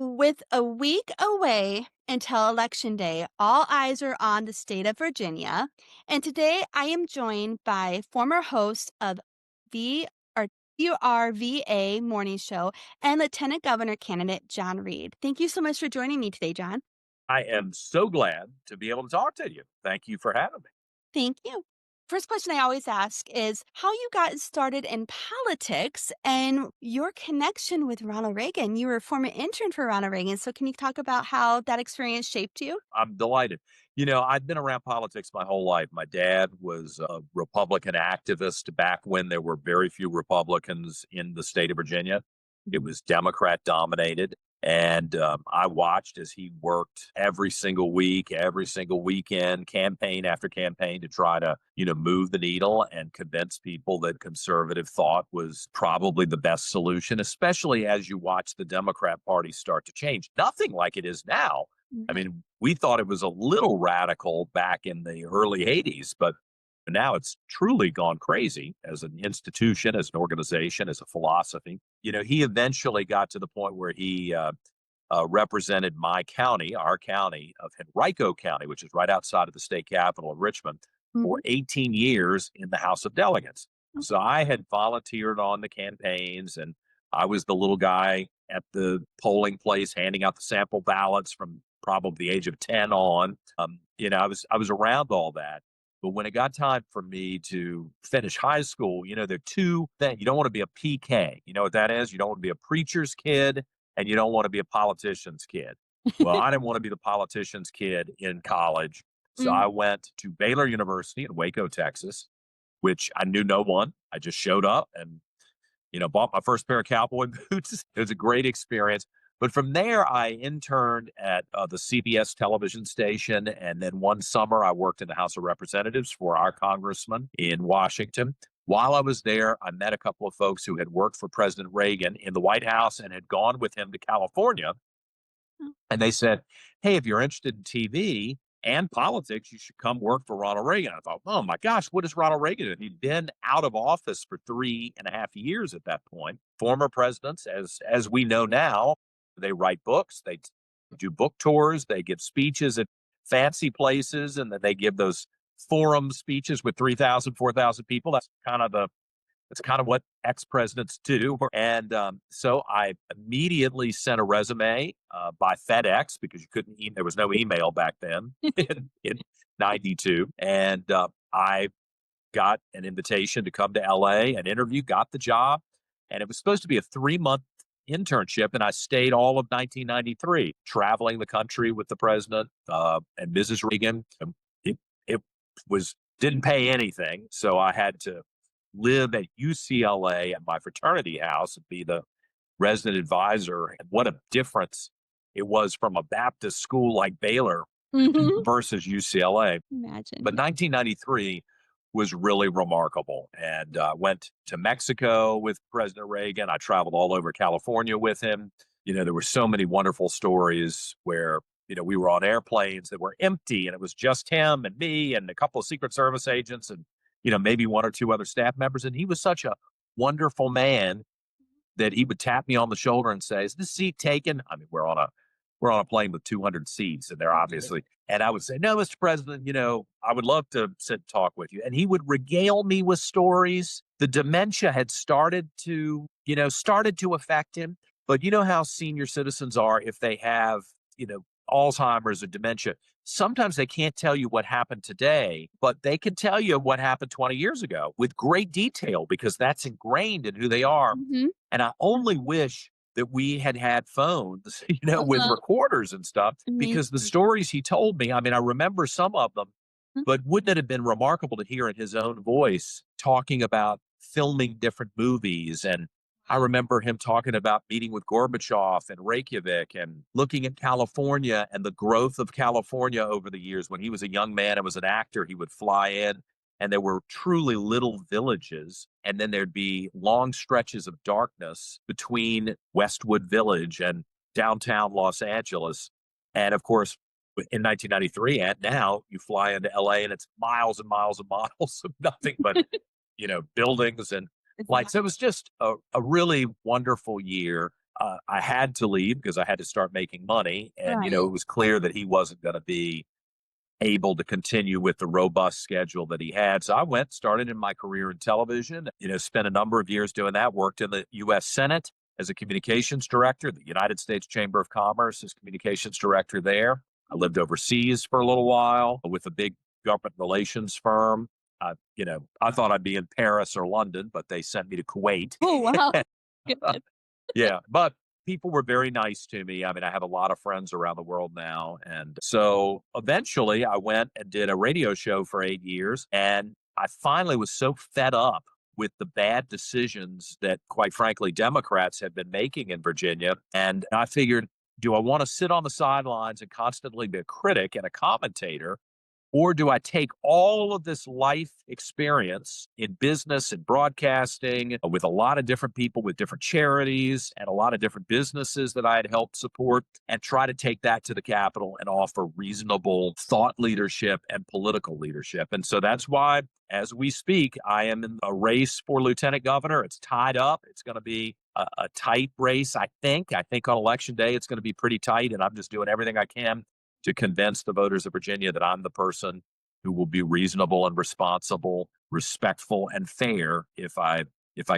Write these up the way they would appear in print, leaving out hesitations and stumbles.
With a week away until Election Day, all eyes are on the state of Virginia. And today I am joined by former host of V or WRVA Morning Show and Lieutenant Governor candidate John Reed. Thank you so much for joining me today, John. I am so glad to be able to talk to you. Thank you for having me. Thank you. First question I always ask is how you got started in politics and your connection with Ronald Reagan. You were a former intern for Ronald Reagan. So, can you talk about how that experience shaped you? I'm delighted. I've been around politics my whole life. My dad was a Republican activist back when there were very few Republicans in the state of Virginia. It was Democrat dominated. And I watched as he worked every single week, every single weekend, campaign after campaign to try to, move the needle and convince people that conservative thought was probably the best solution, especially as you watch the Democrat Party start to change. Nothing like it is now. I Right. mean, we thought it was a little radical back in the early 80s, but now it's truly gone crazy as an institution, as an organization, as a philosophy. He eventually got to the point where he represented my county, our county of Henrico County, which is right outside of the state capital of Richmond, for Mhm. 18 years in the House of Delegates. Oh, So I had volunteered on the campaigns, and I was the little guy at the polling place handing out the sample ballots from probably the age of 10 on. I was around all that. But when it got time for me to finish high school, there are two things. You don't want to be a PK. You know what that is? You don't want to be a preacher's kid and you don't want to be a politician's kid. Well, I didn't want to be the politician's kid in college. So I mm. went to Baylor University in Waco, Texas, which I knew no one. I just showed up and, bought my first pair of cowboy boots. It was a great experience. But from there, I interned at the CBS television station. And then one summer, I worked in the House of Representatives for our congressman in Washington. While I was there, I met a couple of folks who had worked for President Reagan in the White House and had gone with him to California. Oh, And they said, "Hey, if you're interested in TV and politics, you should come work for Ronald Reagan." I thought, oh my gosh, what is Ronald Reagan doing? He'd been out of office for 3.5 years at that point. Former presidents, as we know now, they write books, they do book tours, they give speeches at fancy places, and then they give those forum speeches with 3,000, 4,000 people. That's kind of what ex-presidents do. And so I immediately sent a resume by FedEx because you couldn't, there was no email back then in 92. And I got an invitation to come to LA and interview, got the job. And it was supposed to be a 3-month internship. And I stayed all of 1993, traveling the country with the president and Mrs. Reagan. It didn't pay anything. So I had to live at UCLA at my fraternity house and be the resident advisor. And what a difference it was from a Baptist school like Baylor mhm. versus UCLA. But Imagine. 1993 was really remarkable. And went to Mexico with President Reagan. I traveled all over California with him. There were so many wonderful stories where, we were on airplanes that were empty and it was just him and me and a couple of Secret Service agents and, maybe one or two other staff members. And he was such a wonderful man that he would tap me on the shoulder and say, "Is this seat taken?" I mean, we're on a plane with 200 seats, and they're obviously. And I would say, "No, Mr. President, I would love to sit and talk with you." And he would regale me with stories. The dementia had started to affect him. But you know how senior citizens are if they have, Alzheimer's or dementia. Sometimes they can't tell you what happened today, but they can tell you what happened 20 years ago with great detail because that's ingrained in who they are. Mhm. And I only wish that we had had phones, with Uh-huh. recorders and stuff, Me because the too. stories he told me, I mean, I remember some of them, Mm. but wouldn't it have been remarkable to hear in his own voice talking about filming different movies? And I Wow. remember him talking about meeting with Gorbachev and Reykjavik and looking at California and the growth of California over the years. When he was a young man and was an actor, he would fly in and there were truly little villages. And then there'd be long stretches of darkness between Westwood Village and downtown Los Angeles. And of course, in 1993 and now you fly into LA and it's miles and miles and miles of nothing but, buildings and It's a lot. lights. So it was just a really wonderful year. I had to leave because I had to start making money. And, Right. it was clear that he wasn't going to be able to continue with the robust schedule that he had. So I went, started in my career in television, spent a number of years doing that, worked in the US Senate as a communications director, the United States Chamber of Commerce as communications director there. I lived overseas for a little while with a big government relations firm. I thought I'd be in Paris or London, but they sent me to Kuwait. Oh, wow. Goodness. Yeah, but people were very nice to me. I mean, I have a lot of friends around the world now. And so eventually I went and did a radio show for 8 years. And I finally was so fed up with the bad decisions that, quite frankly, Democrats had been making in Virginia. And I figured, do I want to sit on the sidelines and constantly be a critic and a commentator? Or do I take all of this life experience in business and broadcasting with a lot of different people with different charities and a lot of different businesses that I had helped support and try to take that to the Capitol and offer reasonable thought leadership and political leadership? And so that's why, as we speak, I am in a race for lieutenant governor. It's tied up. It's going to be a tight race, I think. I think on election day, it's going to be pretty tight. And I'm just doing everything I can to convince the voters of Virginia that I'm the person who will be reasonable and responsible, respectful and fair if I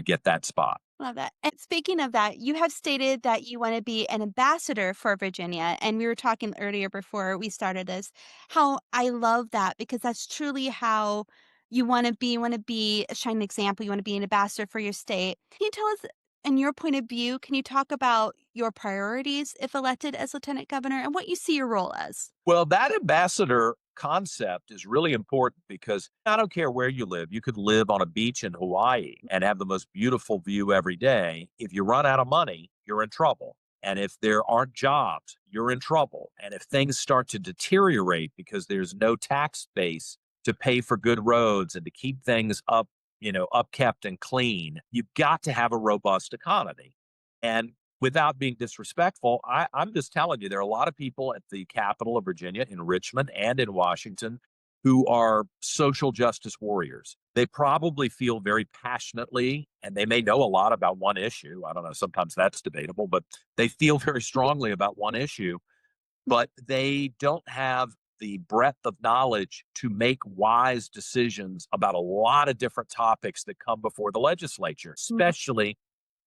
get that spot. Love that. And speaking of that, you have stated that you want to be an ambassador for Virginia. And we were talking earlier before we started this, how I love that because that's truly how you want to be. You want to be a shining example. You want to be an ambassador for your state. Can you tell us, in your point of view, can you talk about your priorities if elected as lieutenant governor and what you see your role as? Well, that ambassador concept is really important because I don't care where you live. You could live on a beach in Hawaii and have the most beautiful view every day. If you run out of money, you're in trouble. And if there aren't jobs, you're in trouble. And if things start to deteriorate because there's no tax base to pay for good roads and to keep things up, upkept and clean, you've got to have a robust economy. And without being disrespectful, I'm just telling you, there are a lot of people at the capital of Virginia, in Richmond and in Washington, who are social justice warriors. They probably feel very passionately, and they may know a lot about one issue. I don't know, sometimes that's debatable, but they feel very strongly about one issue, but they don't have the breadth of knowledge to make wise decisions about a lot of different topics that come before the legislature, Mhm. especially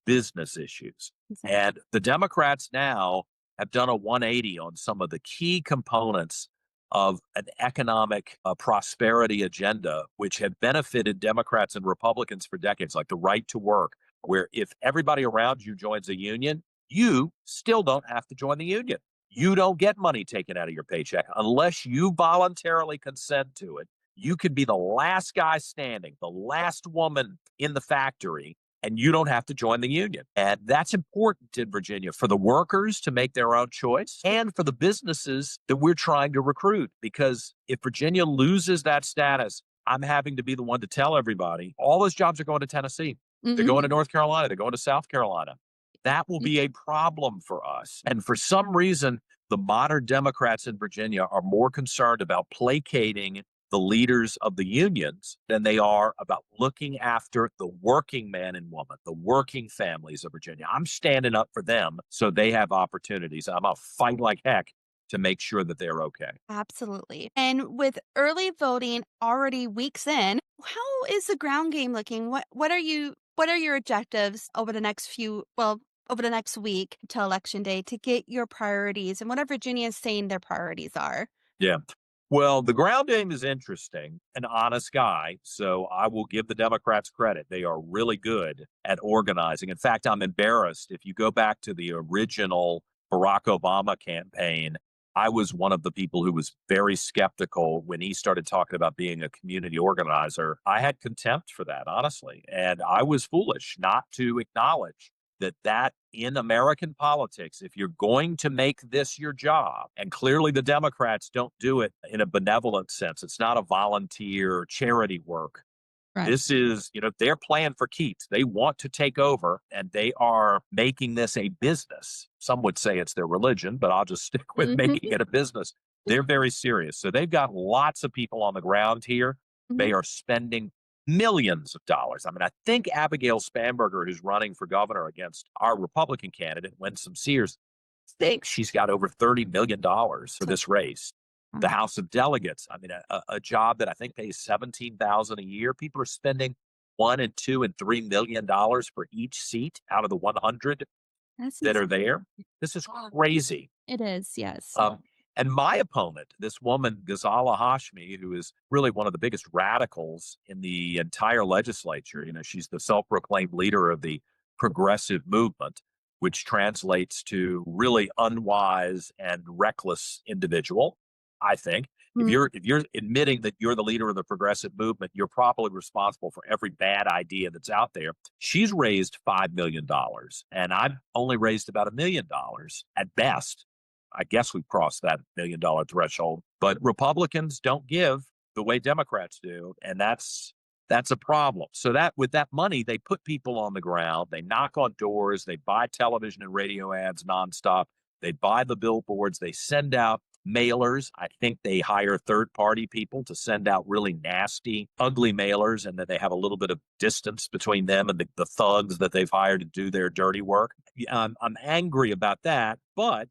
business issues. Exactly. And the Democrats now have done a 180 on some of the key components of an economic prosperity agenda, which have benefited Democrats and Republicans for decades, like the right to work, where if everybody around you joins a union, you still don't have to join the union. You don't get money taken out of your paycheck unless you voluntarily consent to it. You could be the last guy standing, the last woman in the factory, and you don't have to join the union. And that's important in Virginia for the workers to make their own choice and for the businesses that we're trying to recruit. Because if Virginia loses that status, I'm having to be the one to tell everybody all those jobs are going to Tennessee. They're going to Mhm. North Carolina. They're going to South Carolina. That will be a problem for us. And for some reason, the modern Democrats in Virginia are more concerned about placating the leaders of the unions than they are about looking after the working man and woman, the working families of Virginia. I'm standing up for them so they have opportunities. I'm going to fight like heck to make sure that they're okay. Absolutely. And with early voting already weeks in, how is the ground game looking? What are your objectives over the next over the next week till election day to get your priorities and what are Virginians saying their priorities are? Yeah. Well, the ground game is interesting. An honest guy. So I will give the Democrats credit. They are really good at organizing. In fact, I'm embarrassed. If you go back to the original Barack Obama campaign, I was one of the people who was very skeptical when he started talking about being a community organizer. I had contempt for that, honestly. And I was foolish not to acknowledge that in American politics, if you're going to make this your job, and clearly the Democrats don't do it in a benevolent sense, it's not a volunteer charity work. Right. This is, their plan for keeps. They want to take over and they are making this a business. Some would say it's their religion, but I'll just stick with making Mhm. it a business. They're very serious. So they've got lots of people on the ground here. Mhm. They are spending millions of dollars. I mean, I think Abigail Spanberger, who's running for governor against our Republican candidate, Winsome Sears, thinks she's got over $30 million for So, this race. The wow, House of Delegates, I mean, a job that I think pays 17,000 a year. People are spending 1 and 2 and $3 million for each seat out of the 100 that's that ins are there. This is crazy. it is, yes. Um, and my opponent, this woman, Ghazala Hashmi, who is really one of the biggest radicals in the entire legislature, she's the self proclaimed leader of the progressive movement, which translates to really unwise and reckless individual. I think Mm, if you're admitting that you're the leader of the progressive movement, you're probably responsible for every bad idea that's out there. She's raised $5 million, and I've only raised about $1 million at best. I guess we've crossed that $1 million threshold. But Republicans don't give the way Democrats do, and that's a problem. So that with that money, they put people on the ground, they knock on doors, they buy television and radio ads nonstop, they buy the billboards, they send out mailers. I think they hire third party people to send out really nasty, ugly mailers, and that they have a little bit of distance between them and the thugs that they've hired to do their dirty work. I'm angry about that, but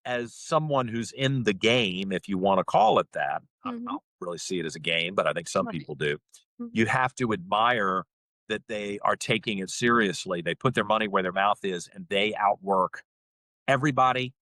as someone who's in the game, if you want to call it that, I mhm, don't really see it as a game, but I think some right, people do. mhm, You have to admire that they are taking it seriously. They put their money where their mouth is and they outwork everybody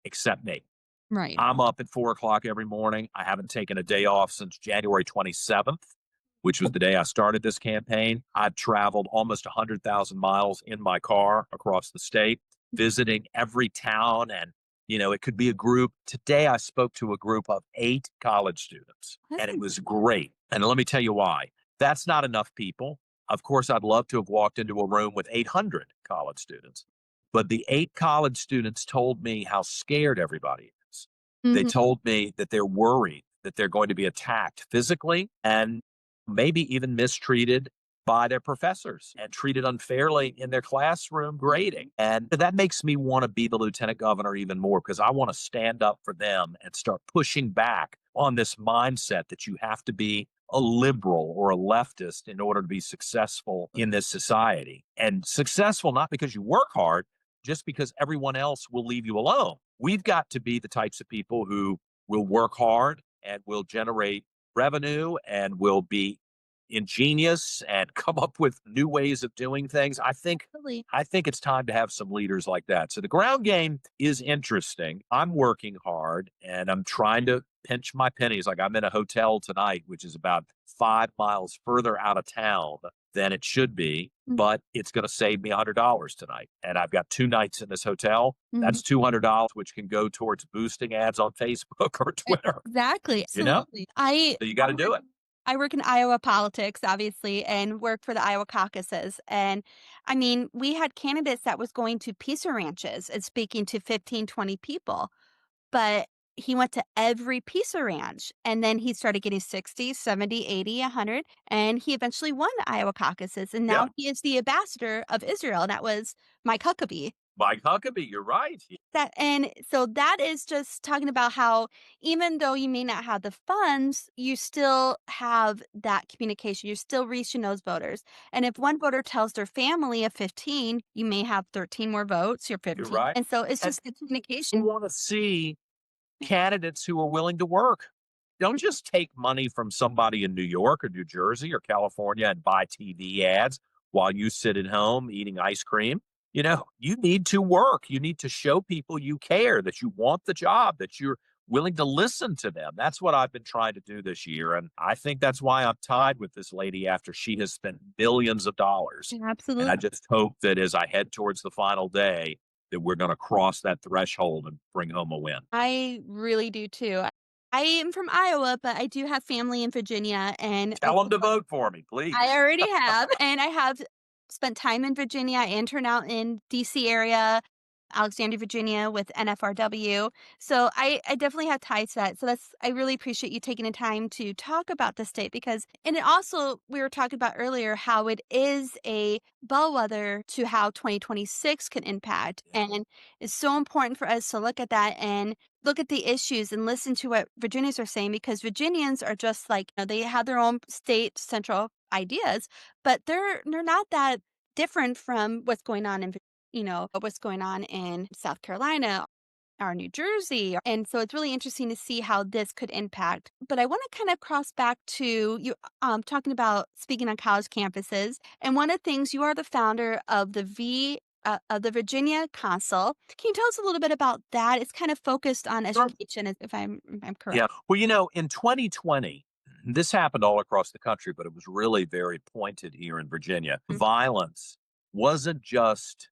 except me. right. I'm up at 4 o'clock every morning. I haven't taken a day off since January 27th, which was the day I started this campaign. I've traveled almost 100,000 miles in my car across the state, visiting every town. And, it could be a group. Today, I spoke to a group of 8 college students, That's and it was impressive. great. And let me tell you why. That's not enough people. Of course, I'd love to have walked into a room with 800 college students. But the 8 college students told me how scared everybody is. They Mhm, told me that they're worried that they're going to be attacked physically and maybe even mistreated by their professors and treated unfairly in their classroom grading. And that makes me want to be the lieutenant governor even more because I want to stand up for them and start pushing back on this mindset that you have to be a liberal or a leftist in order to be successful in this society. And successful not because you work hard, just because everyone else will leave you alone. We've got to be the types of people who will work hard and will generate revenue and will be ingenious and come up with new ways of doing things. absolutely. I think it's time to have some leaders like that. So the ground game is interesting. I'm working hard and I'm trying to pinch my pennies. Like I'm in a hotel tonight, which is about 5 miles further out of town than it should be, Mm, but it's going to save me $100 tonight. And I've got 2 nights in this hotel. mhm. That's $200, which can go towards boosting ads on Facebook or Twitter, Exactly, you know? absolutely. I So you got to do it. I work in Iowa politics, obviously, and work for the Iowa caucuses. And I mean, we had candidates that was going to pizza ranches and speaking to 15, 20 people, but he went to every pizza ranch and then he started getting 60, 70, 80, 100. And he eventually won the Iowa caucuses. And now Yeah. he is the ambassador of Israel. And that was Mike Huckabee. Mike Huckabee, you're right. That and so that is just talking about how even though you may not have the funds, you still have that communication. You're still reaching those voters. And if one voter tells their family of 15, you may have 13 more votes, you're You're 15. right. And so it's And just the we communication. want to see candidates who are willing to work. Don't just take money from somebody in New York or New Jersey or California and buy TV ads while you sit at home eating ice cream. You need to work. You need to show people you care, that you want the job, that you're willing to listen to them. That's what I've been trying to do this year. And I think that's why I'm tied with this lady after she has spent billions of dollars. And I Absolutely. just hope that as I head towards the final day, that we're going to cross that threshold and bring home a win. I really do too. I am from Iowa, but I do have family in Virginia and Tell them to vote for me, I please. already have, and I have spent time in Virginia and turned out in DC area. Alexandria, Virginia with NFRW. So I definitely have ties to that. So I really appreciate you taking the time to talk about the state because, and it also, we were talking about earlier how it is a bellwether to how 2026 can impact. Yeah. And it's so important for us to look at that and look at the issues and listen to what Virginians are saying because Virginians are just like, they have their own state central ideas, but they're not that different from what's going on in what's going on in South Carolina or New Jersey. And so it's really interesting to see how this could impact. But I want to kind of cross back to you talking about speaking on college campuses. And one of the things you are the founder of of the Virginia Council. Can you tell us a little bit about that? It's kind of focused on Sure. education, if I'm correct. Yeah. Well, in 2020, this happened all across the country, but it was really very pointed here in Virginia. Violence wasn't just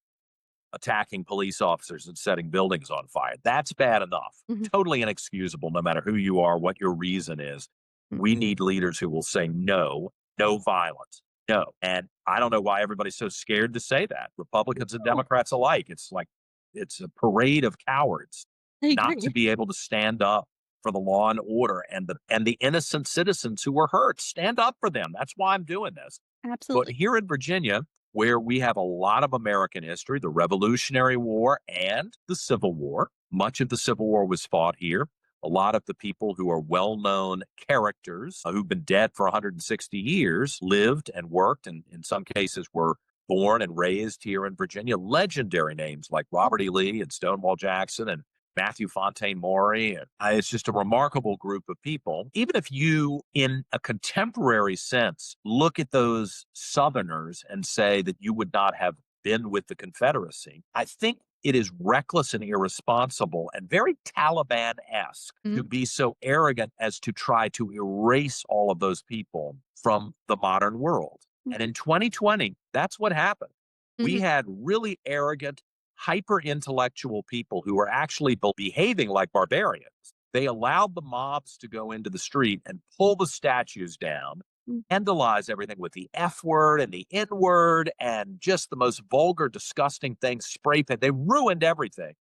attacking police officers and setting buildings on fire. That's bad enough. Mm-hmm. Totally inexcusable, no matter who you are, what your reason is. We need leaders who will say no, no violence, no. And I don't know why everybody's so scared to say that. Republicans and Oh, Democrats alike. It's like it's a parade of cowards I not to agree. be able to stand up for the law and order and the innocent citizens who were hurt. Stand up for them. That's why I'm doing this. But Absolutely. here in Virginia, where we have a lot of American history, the Revolutionary War and the Civil War, much of the Civil War was fought here. A lot of the people who are well known characters who've been dead for 160 years lived and worked, and in some cases were born and raised here in Virginia. Legendary names like Robert E. Lee and Stonewall Jackson and Matthew Fontaine Maury. And it's just a remarkable group of people. Even if you, in a contemporary sense, look at those Southerners and say that you would not have been with the Confederacy, I think it is reckless and irresponsible and very Taliban esque to Mhm. be so arrogant as to try to erase all of those people from the modern world. And Mhm. in 2020, that's what happened. We Mhm. had really arrogant, hyper intellectual people who were actually behaving like barbarians. They allowed the mobs to go into the street and pull the statues down, Mm. vandalize everything with the F word and the N word and just the most vulgar, disgusting things, spray paint. They ruined everything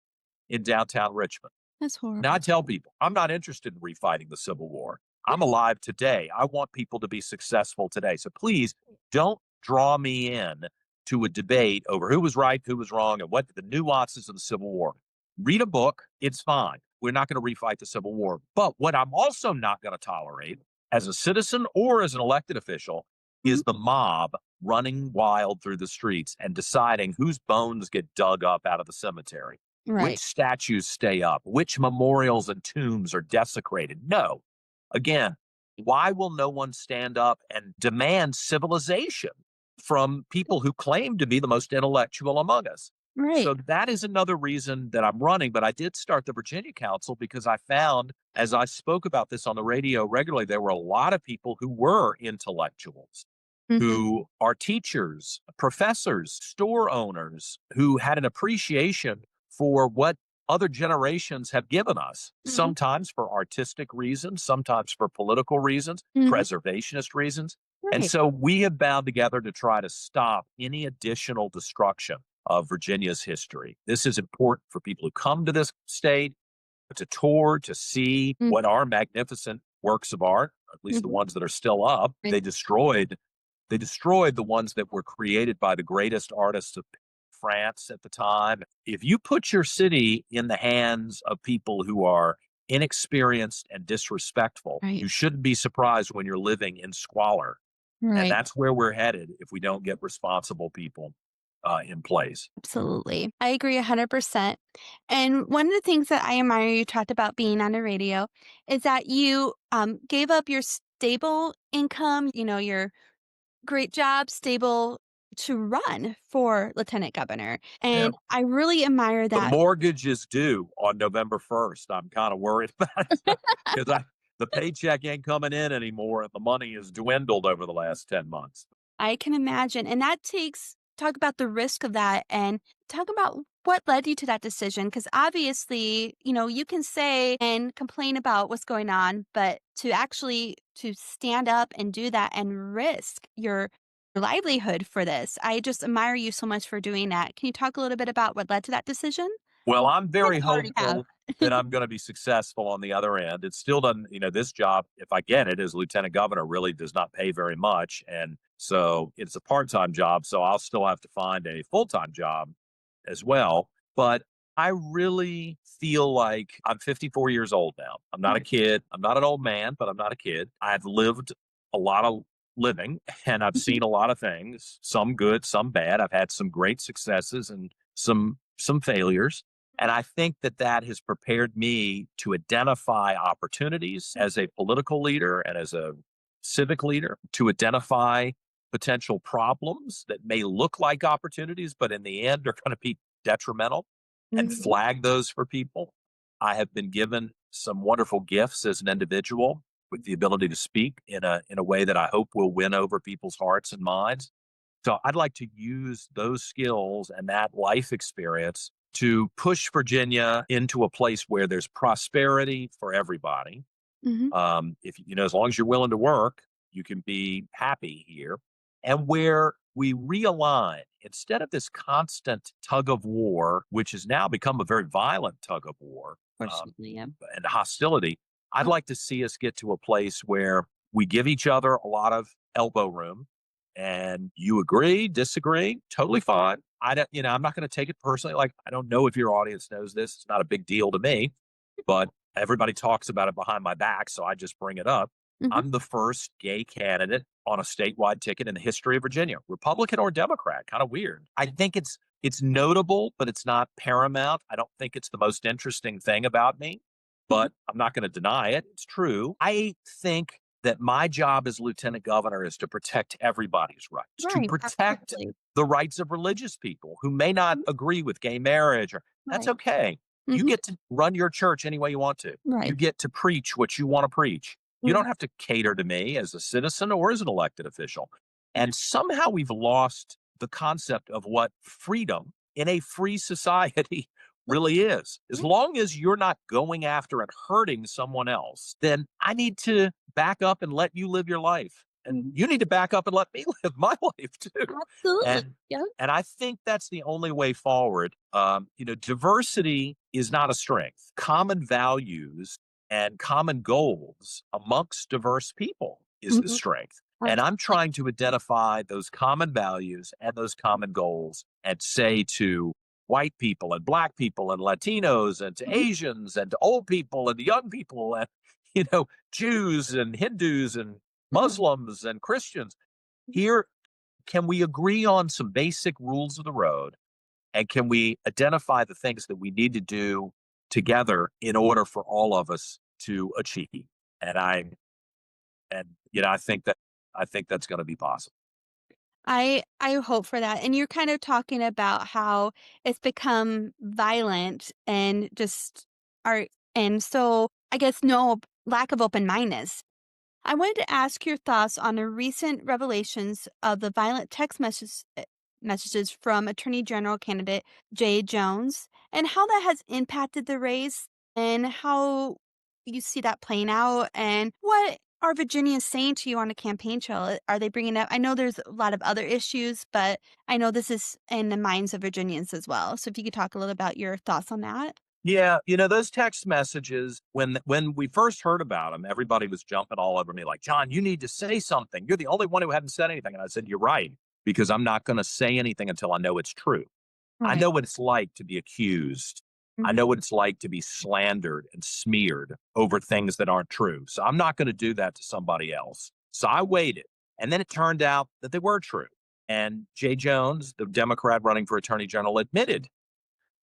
in downtown Richmond. That's Now, I horrible. tell people, I'm not interested in refighting the Civil War. I'm alive today. I want people to be successful today. So please don't draw me in to a debate over who was right, who was wrong, and what the nuances of the Civil War. Read a book, it's fine. We're not going to refight the Civil War. But what I'm also not going to tolerate as a citizen or as an elected official Mhm. is the mob running wild through the streets and deciding whose bones get dug up out of the cemetery, which Right. statues stay up, which memorials and tombs are desecrated. No. Again, why will no one stand up and demand civilization from people who claim to be the most intellectual among us? Right. So that is another reason that I'm running. But I did start the Virginia Council because I found, as I spoke about this on the radio regularly, there were a lot of people who were intellectuals, Mhm. who are teachers, professors, store owners, who had an appreciation for what other generations have given us, Mhm. sometimes for artistic reasons, sometimes for political reasons, Mhm. preservationist reasons. And Right. so we have bound together to try to stop any additional destruction of Virginia's history. This is important for people who come to this state to tour, to see Mm. what are magnificent works of art, at least the Mhm. ones that are still up. Right. They destroyed the ones that were created by the greatest artists of France at the time. If you put your city in the hands of people who are inexperienced and disrespectful, Right. you shouldn't be surprised when you're living in squalor. And Right. that's where we're headed if we don't get responsible people in place. Absolutely. I agree 100%. And one of the things that I admire you talked about being on the radio is that you gave up your stable income, your great job, stable to run for lieutenant governor. Yeah. And I really admire The that. mortgage is due on November 1st. I'm kind of worried about it because the paycheck ain't coming in anymore and the money has dwindled over the last 10 months. I can imagine. And that takes, talk about the risk of that and talk about what led you to that decision. Because obviously, you can say and complain about what's going on, but to actually to stand up and do that and risk your livelihood for this, I just admire you so much for doing that. Can you talk a little bit about what led to that decision? Well, I'm Kind very of already have. hopeful that I'm going to be successful on the other end. It still doesn't, this job, if I get it as lieutenant governor, really does not pay very much. And so it's a part time job. So I'll still have to find a full time job as well. But I really feel like I'm 54 years old now. I'm not a kid. I'm not an old man, but I'm not a kid. I've lived a lot of living and I've Mhm, seen a lot of things, some good, some bad. I've had some great successes and some failures. And I think that that has prepared me to identify opportunities as a political leader and as a civic leader, to identify potential problems that may look like opportunities, but in the end are going to be detrimental and mhm, flag those for people. I have been given some wonderful gifts as an individual with the ability to speak in a way that I hope will win over people's hearts and minds. So I'd like to use those skills and that life experience to push Virginia into a place where there's prosperity for everybody. mhm, If as long as you're willing to work, you can be happy here, and where we realign instead of this constant tug of war, which has now become a very violent tug of war um, fortunately, yeah. and hostility. I'd like to see us get to a place where we give each other a lot of elbow room, and you agree, disagree, totally fine. I don't, I'm not going to take it personally. Like, I don't know if your audience knows this. It's not a big deal to me, but everybody talks about it behind my back, so I just bring it up. Mhm, I'm the first gay candidate on a statewide ticket in the history of Virginia, Republican or Democrat. Kind of weird. I think it's notable, but it's not paramount. I don't think it's the most interesting thing about me, mhm. but I'm not going to deny it. It's true. I think that my job as lieutenant governor is to protect everybody's rights, to Right, protect absolutely. the rights of religious people who may not Mhm, agree with gay marriage or that's right. okay. You Mhm, get to run your church any way you want to. You right. get to preach what you want to preach. You Mhm, don't have to cater to me as a citizen or as an elected official. And somehow we've lost the concept of what freedom in a free society really is. As mhm, long as you're not going after and hurting someone else, then I need to back up and let you live your life. And mhm. you need to back up and let me live my life too. Absolutely. And Yep. and I think that's the only way forward. Diversity is not a strength. Common values and common goals amongst diverse people is the Mhm, strength. And I'm absolutely. trying to identify those common values and those common goals and say to white people and black people and Latinos and to Mhm, Asians and to old people and to young people and, Jews and Hindus and mhm, Muslims and Christians. mhm. Here, can we agree on some basic rules of the road? And can we identify the things that we need to do together in order for all of us to achieve? And I think that's going to be possible. I hope for that, and you're kind of talking about how it's become violent and just are and so I guess no lack of open-mindedness. I wanted to ask your thoughts on the recent revelations of the violent messages from Attorney General candidate Jay Jones and how that has impacted the race and how you see that playing out and what are Virginians saying to you on a campaign trail? Are they bringing up? I know there's a lot of other issues, but I know this is in the minds of Virginians as well. So if you could talk a little about your thoughts on that. Yeah, those text messages when we first heard about them, everybody was jumping all over me like, "John, you need to say something. You're the only one who hadn't said anything." And I said, "You're right, because I'm not going to say anything until I know it's true." I Right. know what it's like to be accused. I Mhm. know what it's like to be slandered and smeared over things that aren't true. So I'm not going to do that to somebody else. So I waited. And then it turned out that they were true. And Jay Jones, the Democrat running for attorney general, admitted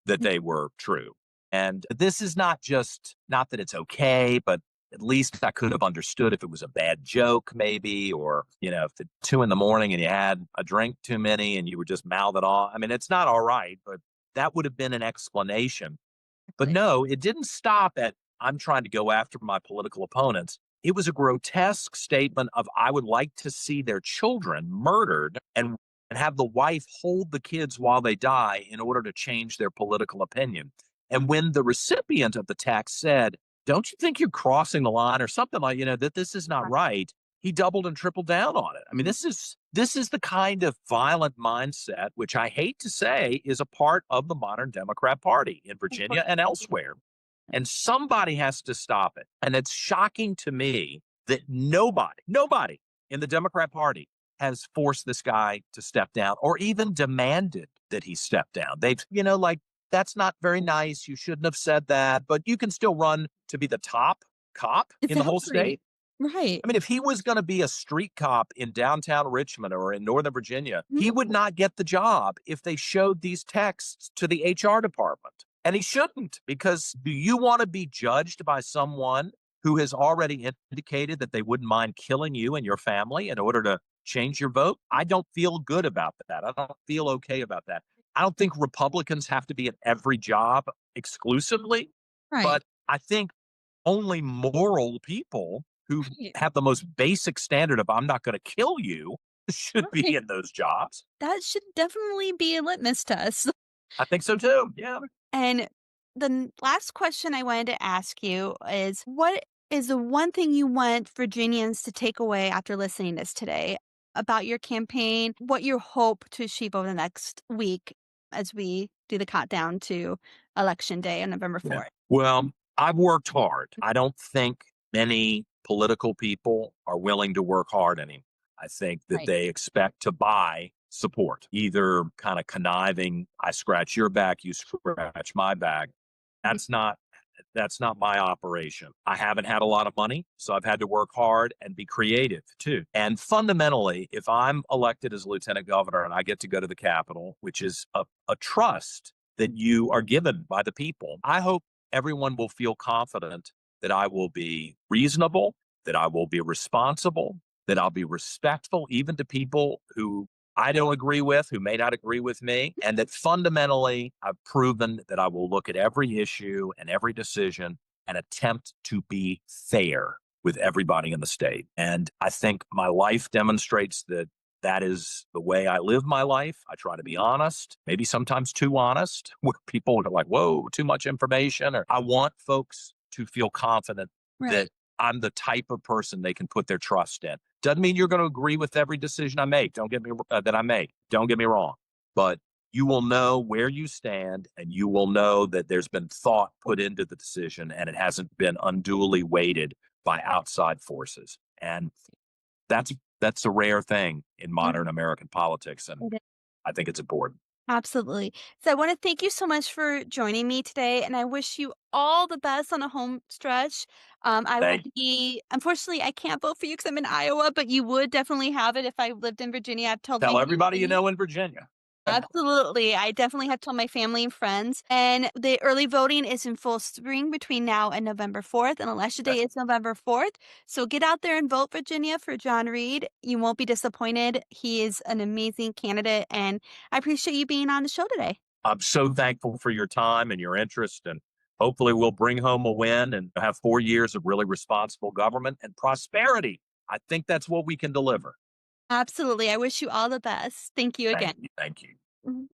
that they were true. And this is not that it's okay, but at least I could have understood if it was a bad joke, maybe, or, if it's 2 in the morning and you had a drink too many and you were just mouthing off. I mean, it's not all right, but that would have been an explanation. But Exactly. no, it didn't stop at I'm trying to go after my political opponents. It was a grotesque statement of I would like to see their children murdered and have the wife hold the kids while they die in order to change their political opinion. And when the recipient of the text said, "Don't you think you're crossing the line or something like, that this is not right?" he doubled and tripled down on it. I mean, Mhm. this is the kind of violent mindset, which I hate to say is a part of the modern Democrat Party in Virginia and Unfortunately. elsewhere. And somebody has to stop it. And it's shocking to me that nobody in the Democrat Party has forced this guy to step down or even demanded that he step down. They've, like, that's not very nice. You shouldn't have said that, but you can still run to be the top cop in the whole Exactly. state. Right. I mean, if he was going to be a street cop in downtown Richmond or in Northern Virginia, he Mhm. would not get the job if they showed these texts to the HR department. And he shouldn't, because do you want to be judged by someone who has already indicated that they wouldn't mind killing you and your family in order to change your vote? I don't feel good about that. I don't feel okay about that. I don't think Republicans have to be at every job exclusively, Right. but I think only moral people who Right. have the most basic standard of "I'm not gonna kill you" should be Right. in those jobs. That should definitely be a litmus test. I think so too, yeah. And the last question I wanted to ask you is what is the one thing you want Virginians to take away after listening to this today about your campaign? What you hope to achieve over the next week as we do the countdown to election day on November Yeah. 4th? Well, I've worked hard. I don't think many political people are willing to work hard anymore. I think that Right. they expect to buy support, either kind of conniving, I scratch your back, you scratch my back. Mhm. That's not that's not my operation. I haven't had a lot of money, so I've had to work hard and be creative too. And fundamentally, if I'm elected as lieutenant governor and I get to go to the Capitol, which is a trust that you are given by the people, I hope everyone will feel confident that I will be reasonable, that I will be responsible, that I'll be respectful, even to people who I don't agree with, who may not agree with me, and that fundamentally I've proven that I will look at every issue and every decision and attempt to be fair with everybody in the state. And I think my life demonstrates that that is the way I live my life. I try to be honest, maybe sometimes too honest, where people are like, whoa, too much information. Or I want folks to feel confident Right. that I'm the type of person they can put their trust in. Doesn't mean you're going to agree with every decision I make. Don't get me that I make. Don't get me wrong, but you will know where you stand, and you will know that there's been thought put into the decision, and it hasn't been unduly weighted by outside forces. And that's that's a rare thing in Yeah, modern American politics, and it is. I think it's important. Absolutely. So I want to thank you so much for joining me today, and I wish you all the best on the home stretch. I will Thank you. be, unfortunately, I can't vote for you because I'm in Iowa, but you would definitely have it if I lived in Virginia. I've told my Tell everybody you family. know in Virginia. Absolutely. I definitely have told my family and friends. And the early voting is in full swing between now and November 4th, and election day is November 4th. So get out there and vote, Virginia, for John Reed. You won't be disappointed. He is an amazing candidate, and I appreciate you being on the show today. I'm so thankful for your time and your interest, and hopefully we'll bring home a win and have 4 years of really responsible government and prosperity. I think that's what we can deliver. Absolutely. I wish you all the best. Thank you again. Thank you. Thank you. Mhm.